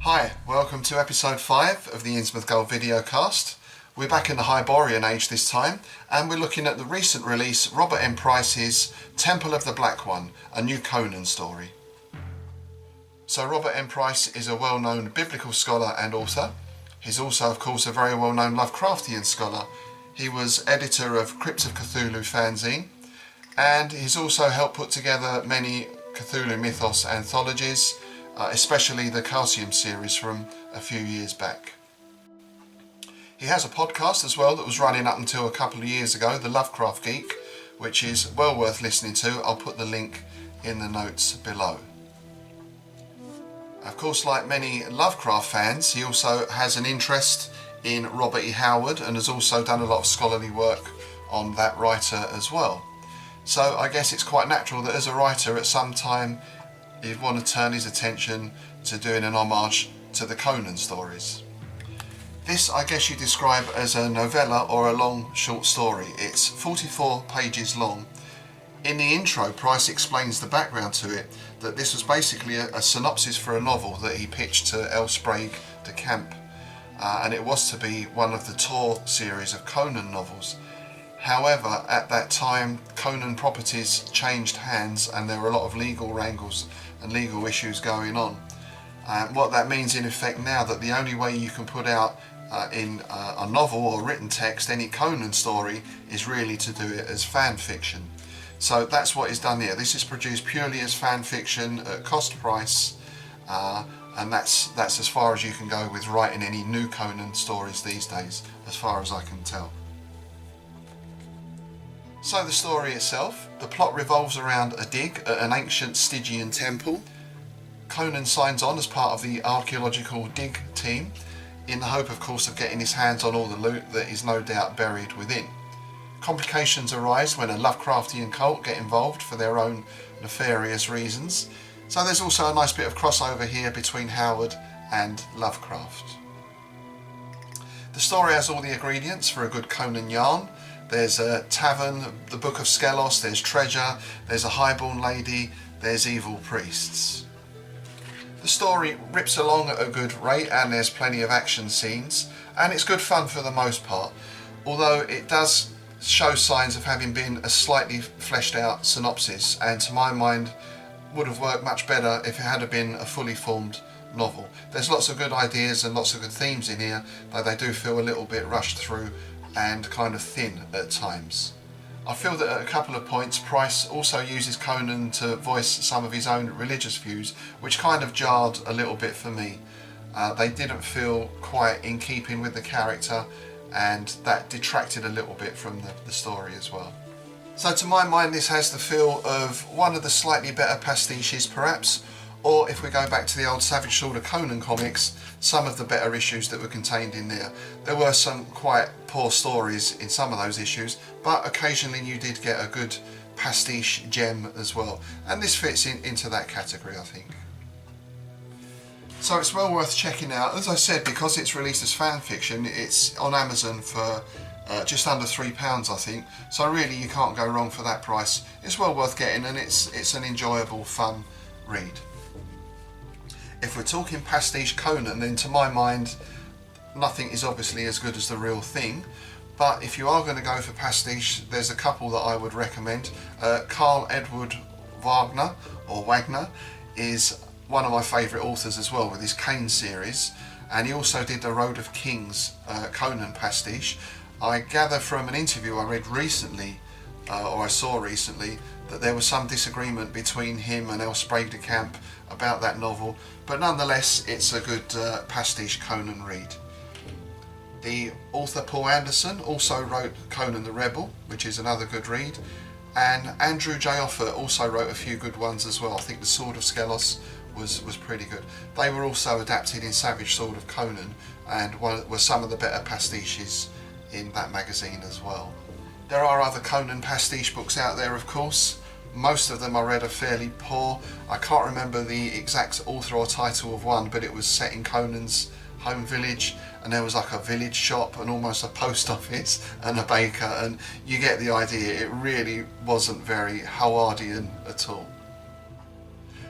Hi, welcome to episode 5 of the Innsmouth Gold videocast. We're back in the Hyborian age this time, and we're looking at the recent release Robert M. Price's Temple of the Black One, a new Conan story. So Robert M. Price is a well-known biblical scholar and author. He's also, of course, a very well-known Lovecraftian scholar. He was editor of Crypt of Cthulhu fanzine, and he's also helped put together many Cthulhu mythos anthologies, especially the Calcium series from a few years back. He has a podcast as well that was running up until a couple of years ago, the Lovecraft Geek, which is well worth listening to. I'll put the link in the notes below. Of course, like many Lovecraft fans, he also has an interest in Robert E. Howard and has also done a lot of scholarly work on that writer as well. So I guess it's quite natural that as a writer at some time he'd want to turn his attention to doing an homage to the Conan stories. This, I guess you describe as a novella or a long short story. It's 44 pages long. In the intro, Price explains the background to it, that this was basically a synopsis for a novel that he pitched to L. Sprague de Camp, and it was to be one of the Tor series of Conan novels. However, at that time, Conan properties changed hands and there were a lot of legal wrangles and legal issues going on. What that means in effect now, that the only way you can put out in a novel or written text any Conan story is really to do it as fan fiction. So that's what is done here. This is produced purely as fan fiction at cost price, and that's as far as you can go with writing any new Conan stories these days, as far as I can tell. So the story itself, the plot revolves around a dig at an ancient Stygian temple. Conan signs on as part of the archaeological dig team, in the hope of course of getting his hands on all the loot that is no doubt buried within. Complications arise when a Lovecraftian cult get involved for their own nefarious reasons. So there's also a nice bit of crossover here between Howard and Lovecraft. The story has all the ingredients for a good Conan yarn. There's a tavern, the Book of Skelos, there's treasure, there's a highborn lady, there's evil priests. The story rips along at a good rate and there's plenty of action scenes, and it's good fun for the most part, although it does show signs of having been a slightly fleshed out synopsis, and to my mind would have worked much better if it had been a fully formed novel. There's lots of good ideas and lots of good themes in here, though they do feel a little bit rushed through and kind of thin at times. I feel that at a couple of points Price also uses Conan to voice some of his own religious views, which kind of jarred a little bit for me. They didn't feel quite in keeping with the character, and that detracted a little bit from the story as well. So to my mind this has the feel of one of the slightly better pastiches perhaps, or if we go back to the old Savage Sword of Conan comics, some of the better issues that were contained in there. There were some quite poor stories in some of those issues, but occasionally you did get a good pastiche gem as well, and this fits into that category, I think. So it's well worth checking out. As I said, because it's released as fan fiction, it's on Amazon for just under £3, I think, so really you can't go wrong for that price. It's well worth getting, and it's an enjoyable, fun read. If we're talking pastiche Conan, then to my mind nothing is obviously as good as the real thing, but if you are going to go for pastiche, there's a couple that I would recommend. Karl Edward Wagner, or Wagner, is one of my favourite authors as well with his Kane series, and he also did the Road of Kings Conan pastiche. I gather from an interview I read recently, or I saw recently, that there was some disagreement between him and L. Sprague de Camp about that novel, but nonetheless it's a good pastiche Conan read. The author Paul Anderson also wrote Conan the Rebel, which is another good read, and Andrew J. Offer also wrote a few good ones as well. I think the Sword of Skelos was pretty good. They were also adapted in Savage Sword of Conan, and were some of the better pastiches in that magazine as well. There are other Conan pastiche books out there, of course. Most of them I read are fairly poor. I can't remember the exact author or title of one, but it was set in Conan's home village, and there was like a village shop and almost a post office and a baker, and you get the idea. It really wasn't very Howardian at all.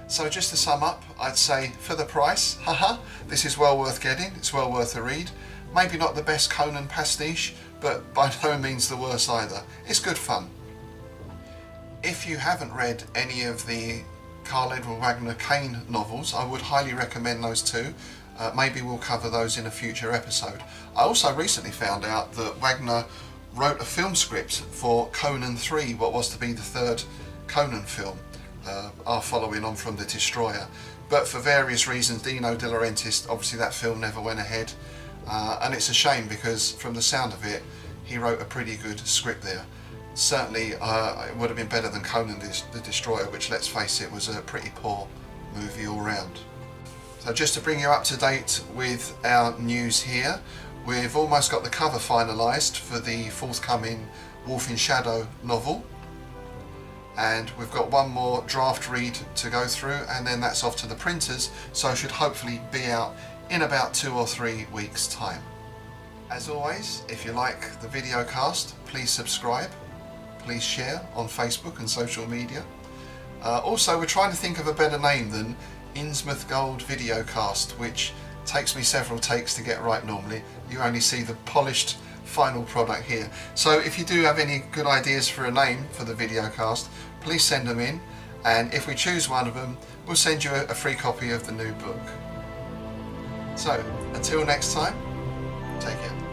So just to sum up, I'd say for the price, haha, this is well worth getting, it's well worth a read. Maybe not the best Conan pastiche, but by no means the worst either. It's good fun. If you haven't read any of the Karl Edward Wagner Kane novels, I would highly recommend those two. Maybe we'll cover those in a future episode. I also recently found out that Wagner wrote a film script for Conan 3, what was to be the third Conan film, following on from The Destroyer. But for various reasons, Dino De Laurentiis, obviously that film never went ahead. And it's a shame because from the sound of it, he wrote a pretty good script there. Certainly it would have been better than Conan the Destroyer, which, let's face it, was a pretty poor movie all round. So just to bring you up to date with our news here, we've almost got the cover finalised for the forthcoming Wolf in Shadow novel, and we've got one more draft read to go through, and then that's off to the printers, so it should hopefully be out in about 2 or 3 weeks' time. As always, if you like the video cast, please subscribe, please share on Facebook and social media. Also, we're trying to think of a better name than Innsmouth Gold Videocast, which takes me several takes to get right normally. You only see the polished final product here. So if you do have any good ideas for a name for the videocast, please send them in, and if we choose one of them, we'll send you a free copy of the new book. So, until next time, take care.